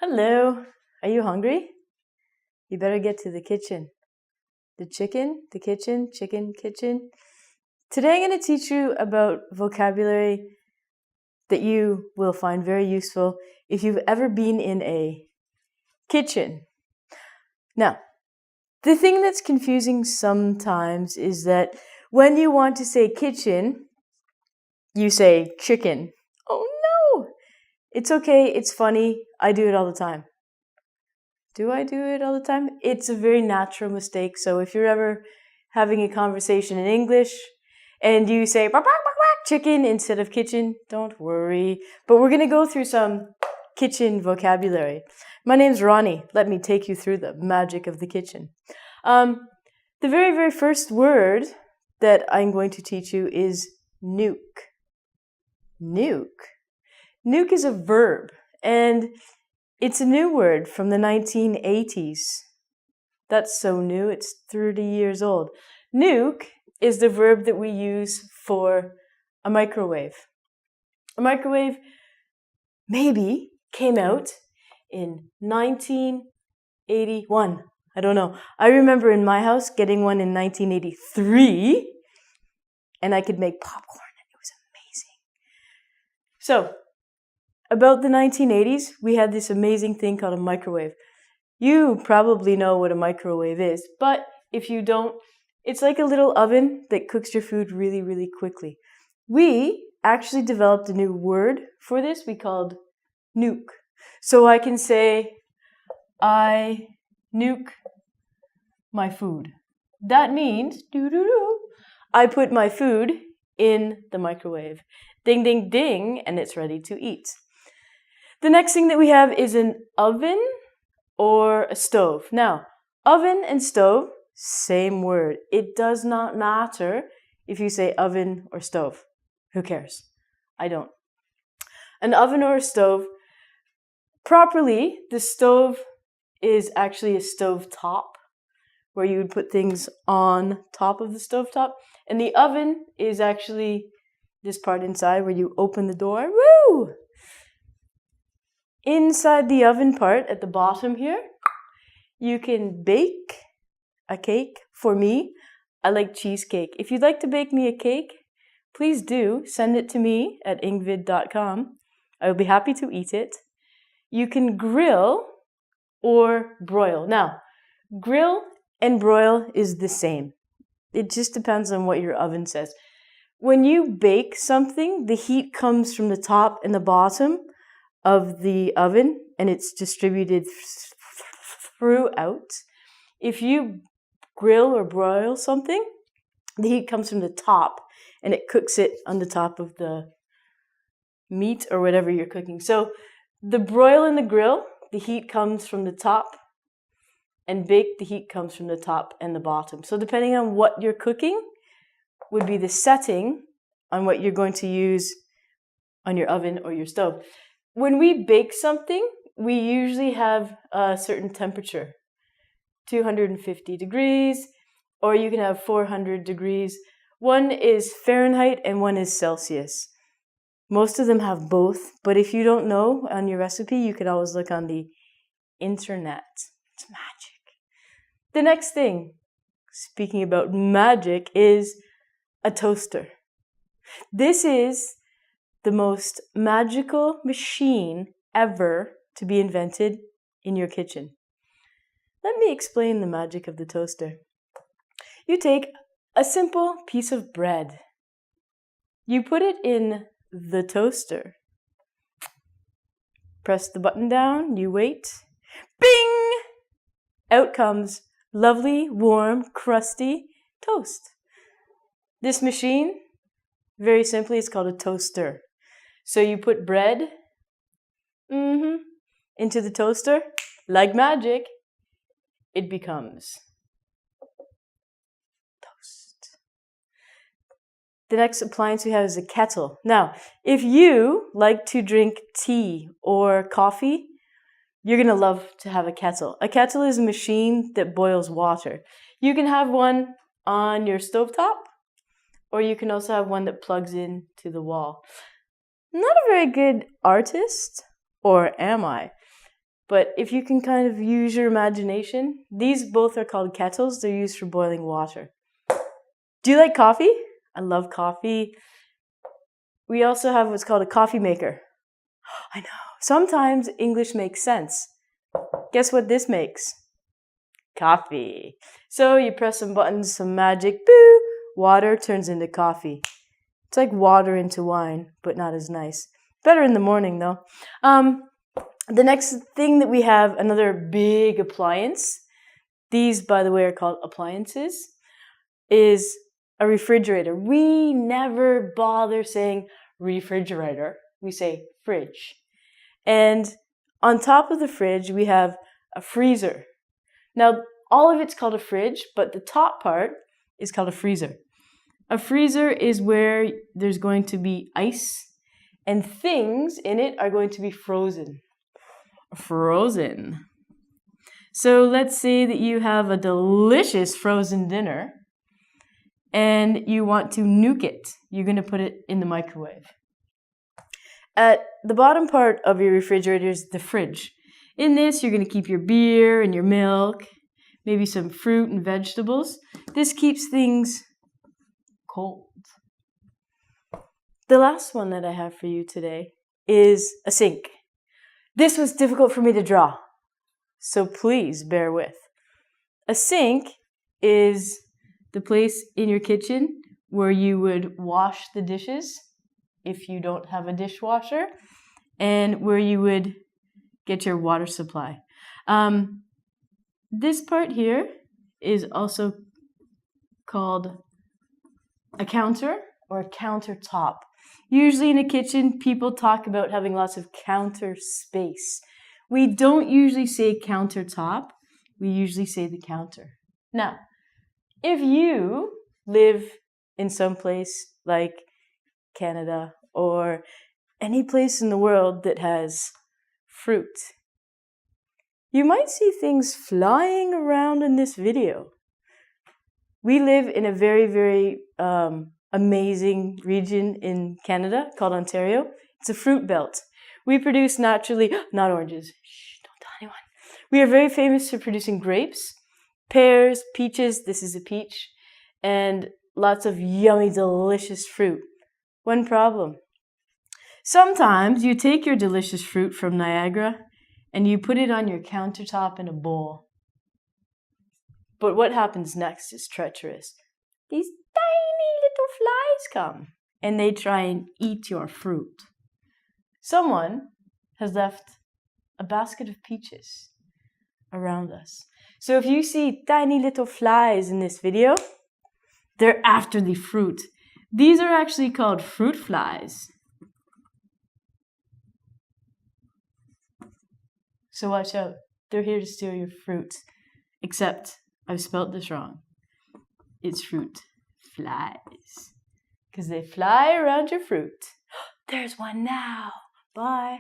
Hello. Are you hungry? You better get to the kitchen. The chicken, the kitchen, chicken, kitchen. Today I'm going to teach you about vocabulary that you will find very useful if you've ever been in a kitchen. Now, the thing that's confusing sometimes is that when you want to say kitchen, you say chicken. Oh no! It's okay, it's funny, I do it all the time. Do I do it all the time? It's a very natural mistake. So if you're ever having a conversation in English and you say "Bark, bark, bark, bark," chicken instead of kitchen, don't worry. But we're going to go through some kitchen vocabulary. My name's Ronnie. Let me take you through the magic of the kitchen. The very, very first word that I'm going to teach you is nuke. Nuke. Nuke is a verb, and it's a new word from the 1980s. That's so new, it's 30 years old. Nuke is the verb that we use for a microwave. A microwave maybe came out in 1981. I don't know. I remember in my house getting one in 1983, and I could make popcorn, and it was amazing. So, about the 1980s, we had this amazing thing called a microwave. You probably know what a microwave is, but if you don't, it's like a little oven that cooks your food really, really quickly. We actually developed a new word for this we called nuke. So I can say, I nuke my food. That means, I put my food in the microwave. Ding, ding, ding, and it's ready to eat. The next thing that we have is an oven or a stove. Now, oven and stove, same word. It does not matter if you say oven or stove. Who cares? I don't. An oven or a stove, properly, the stove is actually a stove top, where you would put things on top of the stove top. And the oven is actually this part inside where you open the door. Woo! Inside the oven part at the bottom here, you can bake a cake. For me, I like cheesecake. If you'd like to bake me a cake, please do send it to me at ingvid.com. I will be happy to eat it. You can grill or broil. Now, grill and broil is the same. It just depends on what your oven says. When you bake something, the heat comes from the top and the bottom of the oven, and it's distributed throughout. If you grill or broil something, the heat comes from the top, and it cooks it on the top of the meat or whatever you're cooking. So the broil and the grill, the heat comes from the top, and bake, the heat comes from the top and the bottom. So depending on what you're cooking would be the setting on what you're going to use on your oven or your stove. When we bake something, we usually have a certain temperature, 250 degrees, or you can have 400 degrees. One is Fahrenheit and one is Celsius. Most of them have both, but if you don't know on your recipe, you can always look on the internet. It's magic. The next thing, speaking about magic, is a toaster. This is the most magical machine ever to be invented in your kitchen. Let me explain the magic of the toaster. You take a simple piece of bread. You put it in the toaster. Press the button down, you wait. Bing! Out comes lovely, warm, crusty toast. This machine, very simply, is called a toaster. So you put bread into the toaster, like magic, it becomes toast. The next appliance we have is a kettle. Now, if you like to drink tea or coffee, you're going to love to have a kettle. A kettle is a machine that boils water. You can have one on your stovetop, or you can also have one that plugs into the wall. Not a very good artist, or am I? But if you can kind of use your imagination, these both are called kettles. They're used for boiling water. Do you like coffee? I love coffee. We also have what's called a coffee maker. I know. Sometimes English makes sense. Guess what this makes? Coffee. So you press some buttons, some magic, boo, water turns into coffee. It's like water into wine, but not as nice. Better in the morning though. The next thing that we have, another big appliance, these by the way are called appliances, is a refrigerator. We never bother saying refrigerator. We say fridge. And on top of the fridge, we have a freezer. Now, all of it's called a fridge, but the top part is called a freezer. A freezer is where there's going to be ice and things in it are going to be frozen. Frozen. So let's say that you have a delicious frozen dinner and you want to nuke it. You're going to put it in the microwave. At the bottom part of your refrigerator is the fridge. In this, you're going to keep your beer and your milk, maybe some fruit and vegetables. This keeps things cold. The last one that I have for you today is a sink. This was difficult for me to draw, so please bear with. A sink is the place in your kitchen where you would wash the dishes if you don't have a dishwasher, and where you would get your water supply. This part here is also called a counter or a countertop. Usually in a kitchen, people talk about having lots of counter space. We don't usually say countertop, we usually say the counter. Now, if you live in some place like Canada or any place in the world that has fruit, you might see things flying around in this video. We live in a very, very amazing region in Canada called Ontario. It's a fruit belt. We produce naturally, not oranges, shh, don't tell anyone. We are very famous for producing grapes, pears, peaches, this is a peach, and lots of yummy, delicious fruit. One problem. Sometimes you take your delicious fruit from Niagara and you put it on your countertop in a bowl. But what happens next is treacherous. These tiny little flies come and they try and eat your fruit. Someone has left a basket of peaches around us. So if you see tiny little flies in this video, they're after the fruit. These are actually called fruit flies. So watch out. They're here to steal your fruit. Except I've spelled this wrong. It's fruit flies. Because they fly around your fruit. There's one now. Bye.